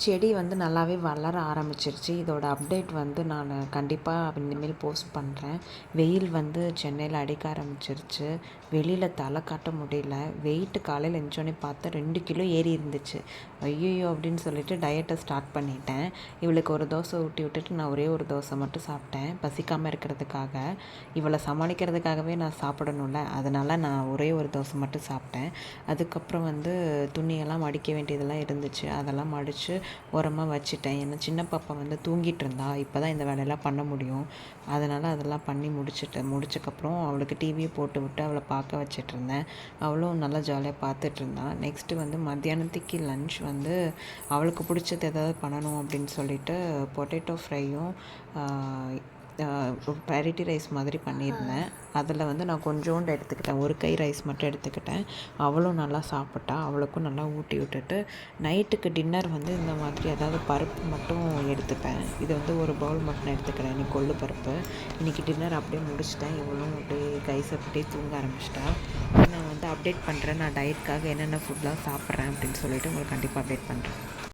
செடி வந்து நல்லாவே வளர ஆரம்பிச்சிருச்சு. இதோட அப்டேட் வந்து நான் கண்டிப்பாக இனிமேல் போஸ்ட் பண்ணுறேன். வெயில் வந்து சென்னையில் அடிக்க ஆரம்பிச்சிருச்சு. வெளியில் தலை காட்ட முடியல. வெயிட்டு காலையில் எழுந்திரிச்சோன்னே பார்த்தா 2 கிலோ ஏறி இருந்துச்சு. ஐயையோ அப்படின்னு சொல்லிட்டு டயட்டை ஸ்டார்ட் பண்ணிட்டேன். இவளுக்கு ஒரு தோசை ஊட்டி விட்டுட்டு நான் ஒரே ஒரு தோசை மட்டும் சாப்பிட்டேன். பசிக்காமல் இருக்கிறதுக்காக. இவளை சமாளிக்கிறதுக்காகவே நான் சாப்பிடணும்ல, அதனால் நான் ஒரே ஒரு தோசை மட்டும் சாப்பிட்டேன். அதுக்கப்புறம் வந்து துணியெல்லாம் மடிக்க வேண்டியதெல்லாம் இருந்துச்சு. அதெல்லாம் மடித்து ஓரமாக வச்சுட்டேன். ஏன்னா சின்ன பாப்பா வந்து தூங்கிட்டு இருந்தா. இப்போ தான் இந்த வேலையெல்லாம் பண்ண முடியும். அதனால் அதெல்லாம் பண்ணி முடிச்சக்கப்புறம் அவளுக்கு டிவியை போட்டு விட்டு அவளை பார்க்க வச்சிட்ருந்தேன். அவளும் நல்லா ஜாலியாக பார்த்துட்ருந்தா. நெக்ஸ்ட்டு வந்து மத்தியானத்துக்கு லன்ச் வந்து அவளுக்கு பிடிச்சது ஏதாவது பண்ணணும் அப்படின்னு சொல்லிட்டு பொட்டேட்டோ ஃப்ரையும் வெரைட்டி ரைஸ் மாதிரி பண்ணியிருந்தேன். அதில் வந்து நான் கொஞ்சோண்டு எடுத்துக்கிட்டேன். ஒரு கை ரைஸ் மட்டும் எடுத்துக்கிட்டேன். அவளும் நல்லா சாப்பிட்டா. அவளுக்கும் நல்லா ஊட்டி விட்டுட்டு நைட்டுக்கு டின்னர் வந்து இந்த மாதிரி ஏதாவது பருப்பு மட்டும் எடுத்துப்பேன். இது வந்து ஒரு பவுல் மட்டும் எடுத்துக்கிறேன். இன்றைக்கி கொள்ளு பருப்பு. இன்றைக்கி டின்னர் அப்படியே முடிச்சிட்டேன். இவளும் அப்படியே கை சாப்பிட்டே தூங்க ஆரம்பிச்சிட்டா. நான் வந்து அப்டேட் பண்ணுறேன். நான் டயட்காக என்னென்ன ஃபுட்லாம் சாப்பிட்றேன் அப்படின்னு சொல்லிட்டு உங்களுக்கு கண்டிப்பாக அப்டேட் பண்ணுறேன்.